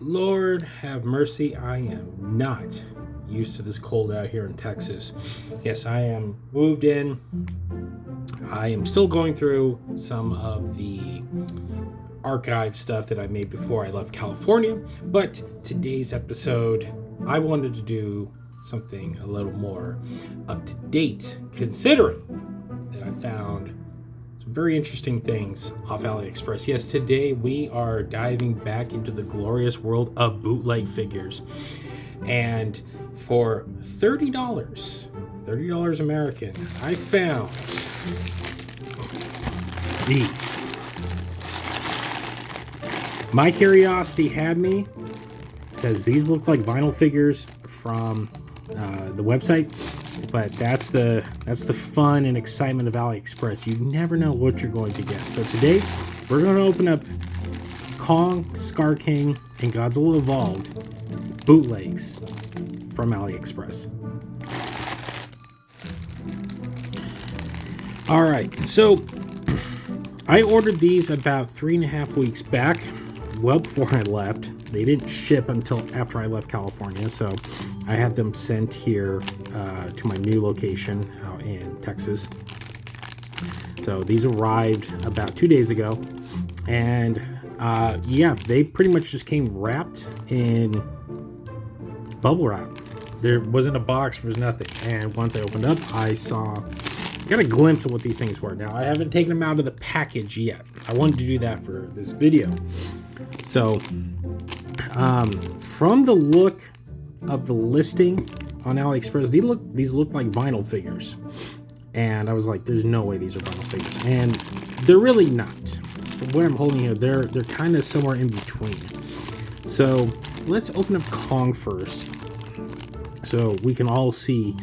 Lord have mercy, I am not used to this cold out here in Texas. Yes, I am moved in. I am still going through some of the archive stuff that I made before I left California, but today's episode, I wanted to do something a little more up to date, considering that I found some very interesting things off AliExpress. Yes, today we are diving back into the glorious world of bootleg figures. And for $30 American, I found these. My curiosity had me because these look like vinyl figures from the website, but that's the fun and excitement of AliExpress. You never know what you're going to get. So today we're going to open up Kong, Scar King, and Godzilla Evolved bootlegs from AliExpress. All right, so I ordered these about 3.5 weeks back, well before I left. They didn't ship until after I left California, so I had them sent here to my new location out in Texas. So these arrived about 2 days ago, and yeah, they pretty much just came wrapped in bubble wrap. There wasn't a box, there was nothing. And once I opened up, I got a glimpse of what these things were. Now, I haven't taken them out of the package yet. I wanted to do that for this video. So, from the look of the listing on AliExpress, these look like vinyl figures. And I was like, there's no way these are vinyl figures. And they're really not. From what I'm holding here, they're kind of somewhere in between. So, let's open up Kong first, so we can all see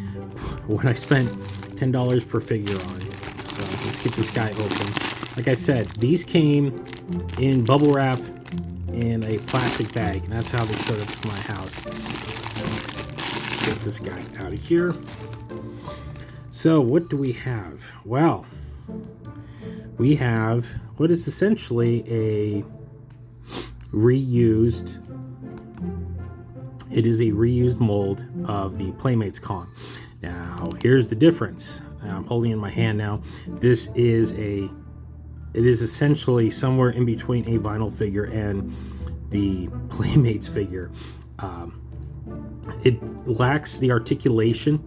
what I spent $10 per figure on. So let's get this guy open. Like I said, these came in bubble wrap in a plastic bag, and that's how they showed up to my house. Get this guy out of here. So what do we have? Well, we have what is essentially a reused. It is a reused mold of the Playmates Kong. Now, here's the difference. I'm holding it in my hand now. It is essentially somewhere in between a vinyl figure and the Playmates figure. It lacks the articulation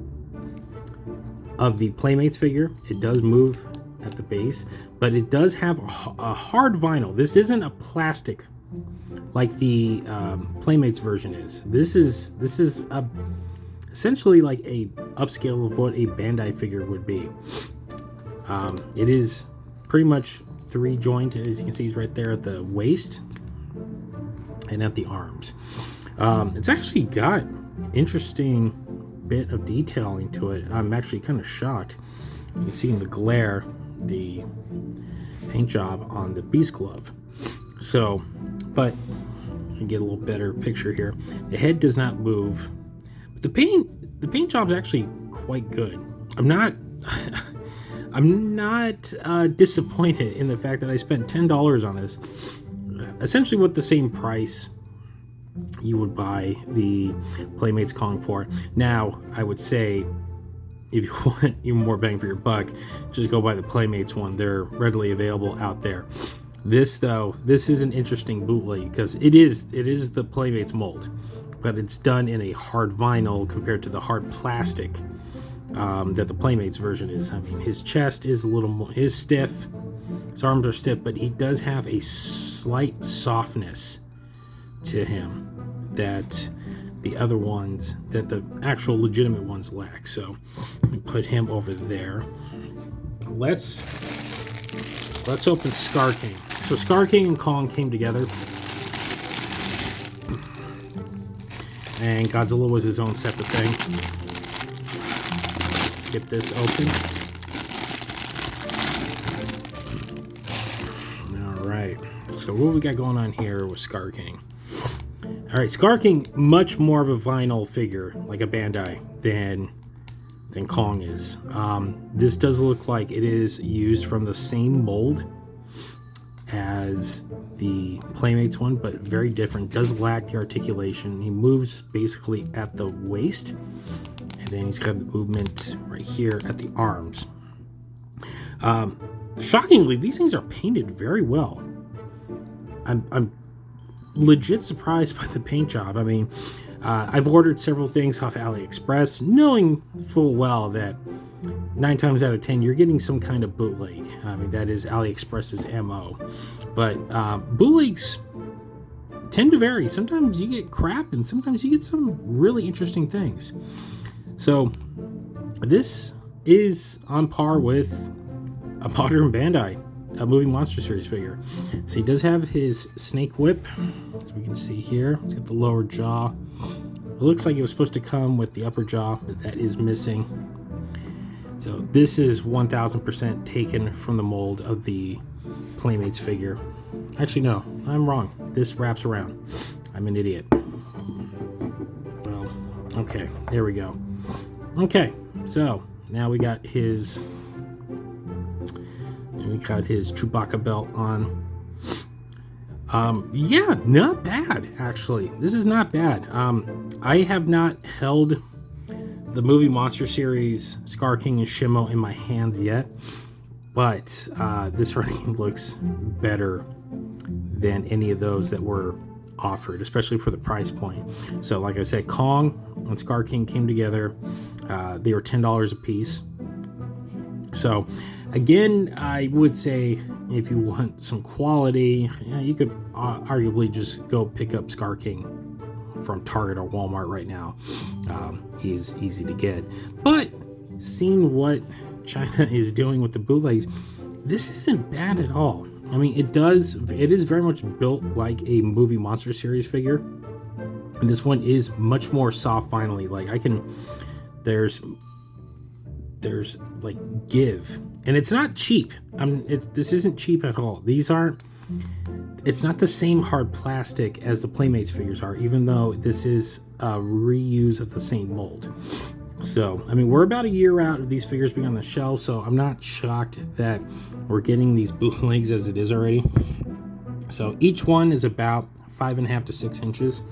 of the Playmates figure. It does move at the base, but it does have a hard vinyl. This isn't a plastic like the Playmates version is. This is essentially like a upscale of what a Bandai figure would be. It is pretty much 3 joint, as you can see, right there at the waist and at the arms. It's actually got interesting bit of detailing to it. I'm actually kind of shocked. You can see in the glare the paint job on the Beast Glove. So, but I get a little better picture here. The head does not move. The paint job is actually quite good. I'm not disappointed in the fact that I spent $10 on this. Essentially, with the same price you would buy the Playmates Kong for. Now, I would say if you want even more bang for your buck, just go buy the Playmates one. They're readily available out there. This is an interesting bootleg because it is the Playmates mold, but it's done in a hard vinyl compared to the hard plastic that the Playmates version is. I mean, his chest is a little more, his arms are stiff, but he does have a slight softness to him that the other ones, that the actual legitimate ones lack. So let me put him over there. Let's open Scar King. So Scar King and Kong came together, and Godzilla was his own separate thing. Get this open. All right. So what we got going on here with Scar King? All right, Scar King, much more of a vinyl figure, like a Bandai, than Kong is. This does look like it is used from the same mold as the Playmates one, but very different. Does lack the articulation. He moves basically at the waist, and then he's got the movement right here at the arms. Shockingly, these things are painted very well. I'm legit surprised by the paint job. I mean, I've ordered several things off AliExpress, knowing full well that 9 times out of 10 you're getting some kind of bootleg. I mean, that is AliExpress's MO. But bootlegs tend to vary. Sometimes you get crap, and sometimes you get some really interesting things. So this is on par with a modern Bandai, a moving monster series figure. So he does have his snake whip, as we can see here. He's got the lower jaw. It looks like it was supposed to come with the upper jaw, but that is missing. So this is 1000% taken from the mold of the Playmates figure. Actually, no, I'm wrong. This wraps around. I'm an idiot. Well, okay, there we go. Okay, so now we got his Chewbacca belt on. Yeah, not bad, actually. This is not bad. I have not held the movie monster series Scar King and Shimo in my hands yet, but this already looks better than any of those that were offered, especially for the price point. So like I said, Kong and Scar King came together. They were $10 a piece. So again, I would say if you want some quality, you could arguably just go pick up Scar King from Target or Walmart right now. He's easy to get. But seeing what China is doing with the bootlegs, this isn't bad at all. I mean, it is very much built like a movie monster series figure. And this one is much more soft finally. Like there's like give. And it's not cheap. This isn't cheap at all. It's not the same hard plastic as the Playmates figures are, even though this is a reuse of the same mold. So, I mean, we're about a year out of these figures being on the shelf, so I'm not shocked that we're getting these bootlegs as it is already. So each one is about 5.5 to 6 inches.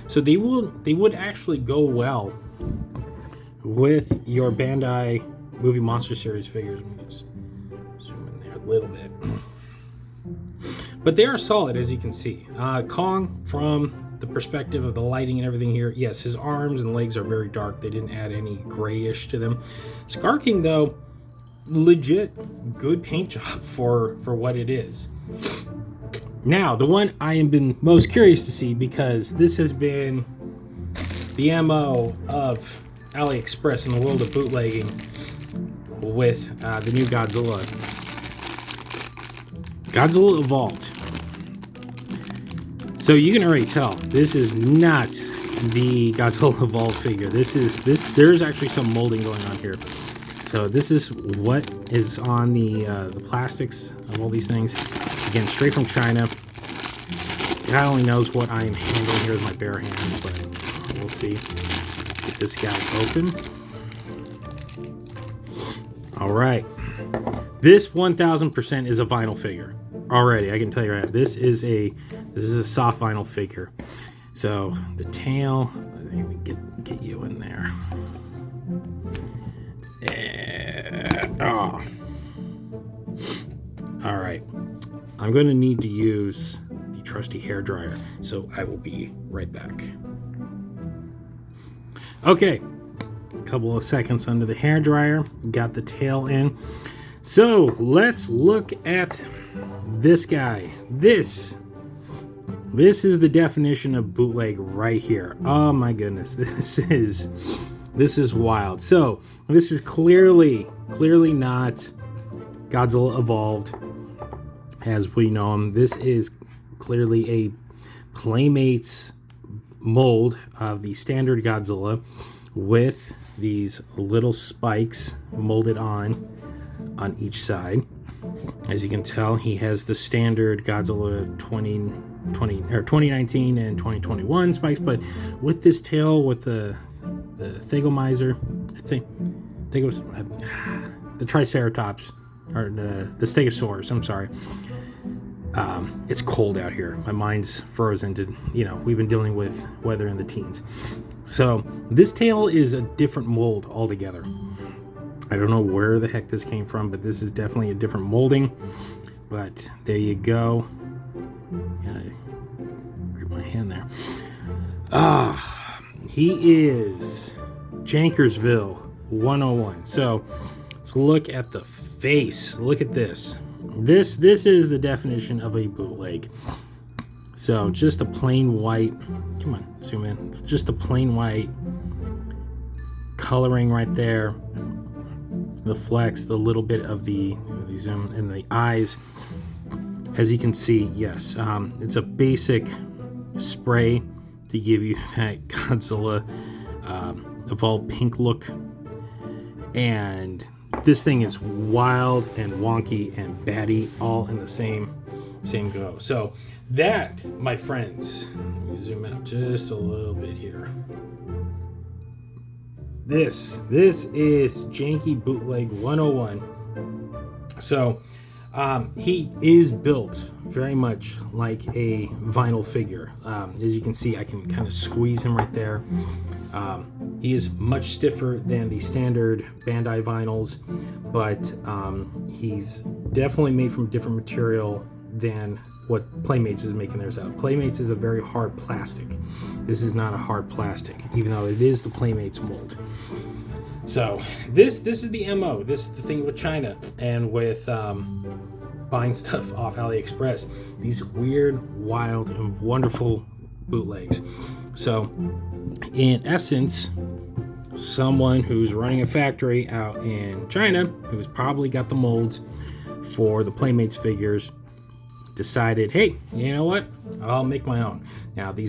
So they would actually go well with your Bandai movie monster series figures. Let me just zoom in there a little bit. But they are solid, as you can see. Kong, from the perspective of the lighting and everything here, yes, his arms and legs are very dark. They didn't add any grayish to them. Scar King, though, legit good paint job for what it is. Now, the one I have been most curious to see, because this has been the MO of AliExpress in the world of bootlegging with the new Godzilla. Godzilla Evolved. So you can already tell this is not the Godzilla Evolved figure. There's actually some molding going on here. So this is what is on the plastics of all these things. Again, straight from China. God only knows what I am handling here with my bare hands, but we'll see. Get this guy open. All right. This 1000% is a vinyl figure. Already, I can tell you right now, this is a soft vinyl figure. So the tail, let me get you in there. Oh. All right, I'm going to need to use the trusty hair dryer, so I will be right back. Okay, a couple of seconds under the hair dryer, got the tail in. So let's look at this guy. This is the definition of bootleg right here. Oh my goodness, this is wild. So this is clearly not Godzilla Evolved as we know him. This is clearly a Playmates mold of the standard Godzilla with these little spikes molded on each side. As you can tell, he has the standard Godzilla 2019 and 2021 spikes, but with this tail, with the Thagomizer, I think it was the Triceratops, or the Stegosaurus, I'm sorry. It's cold out here. My mind's frozen to, we've been dealing with weather in the teens. So this tail is a different mold altogether. I don't know where the heck this came from, but this is definitely a different molding. But there you go. Grab my hand there. He is Jankersville 101. So let's look at the face. Look at this. This is the definition of a bootleg. So just a plain white, come on, zoom in. Just a plain white coloring right there. The flex, the little bit of the zoom in the eyes. As you can see, yes, it's a basic spray to give you that Godzilla evolved pink look. And this thing is wild and wonky and batty all in the same go. So that, my friends, let me zoom out just a little bit here. This is Janky Bootleg 101. So he is built very much like a vinyl figure. As you can see, I can kind of squeeze him right there. He is much stiffer than the standard Bandai vinyls, but he's definitely made from different material than what Playmates is making theirs out. Playmates is a very hard plastic. This is not a hard plastic, even though it is the Playmates mold. So this is the MO. This is the thing with China and with buying stuff off AliExpress. These weird, wild, and wonderful bootlegs. So in essence, someone who's running a factory out in China, who's probably got the molds for the Playmates figures, decided, hey, you know what? I'll make my own. Now they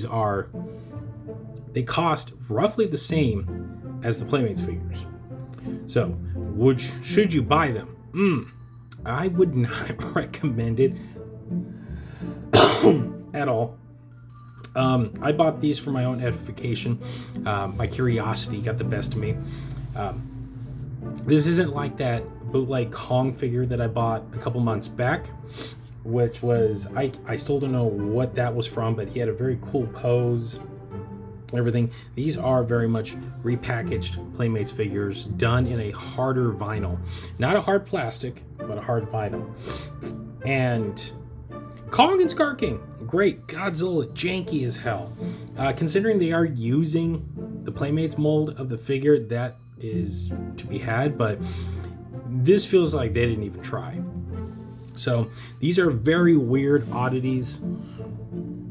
cost roughly the same as the Playmates figures. So, should you buy them? I would not recommend it at all. I bought these for my own edification. My curiosity got the best of me. This isn't like that bootleg Kong figure that I bought a couple months back, which was, I still don't know what that was from, but he had a very cool pose, everything. These are very much repackaged Playmates figures done in a harder vinyl. Not a hard plastic, but a hard vinyl. And Kong and Scar King, great. Godzilla, janky as hell. Considering they are using the Playmates mold of the figure, that is to be had, but this feels like they didn't even try. So these are very weird oddities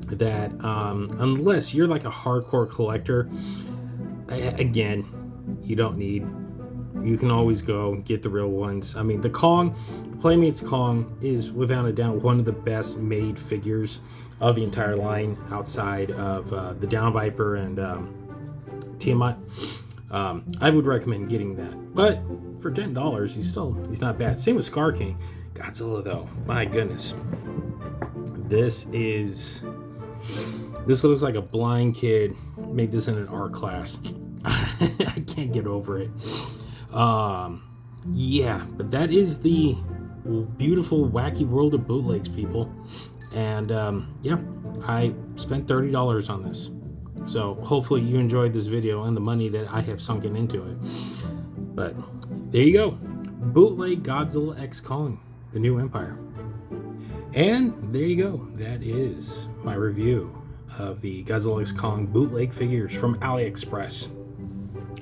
that unless you're like a hardcore collector, again, you don't need. You can always go get the real ones. I mean, the Playmates Kong is without a doubt one of the best made figures of the entire line outside of the Down Viper and Tiamat. I would recommend getting that, but for $10, he's not bad. Same with Scar King. Godzilla though, my goodness, this looks like a blind kid made this in an art class. I can't get over it. Yeah, but that is the beautiful, wacky world of bootlegs, people. And yeah, I spent $30 on this. So hopefully you enjoyed this video and the money that I have sunken into it. But there you go. Bootleg Godzilla X Kong, the new empire. And there you go. That is my review of the Godzilla X Kong bootleg figures from AliExpress.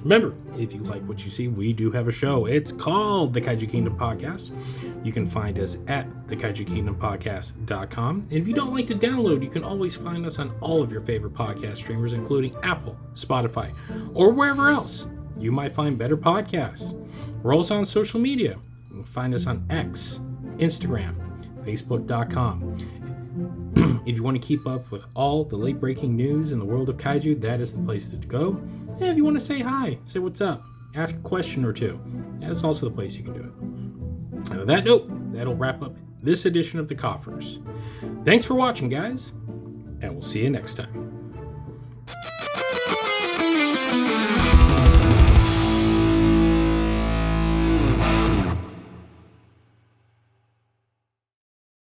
Remember, if you like what you see, we do have a show. It's called The Kaiju Kingdom Podcast. You can find us at thekaijukingdompodcast.com. And if you don't like to download, you can always find us on all of your favorite podcast streamers, including Apple, Spotify, or wherever else you might find better podcasts. We're also on social media. You can find us on X, Instagram, Facebook.com. If you want to keep up with all the late-breaking news in the world of kaiju, that is the place to go. And if you want to say hi, say what's up, ask a question or two, that is also the place you can do it. And on that note, that'll wrap up this edition of the Koffers. Thanks for watching, guys, and we'll see you next time.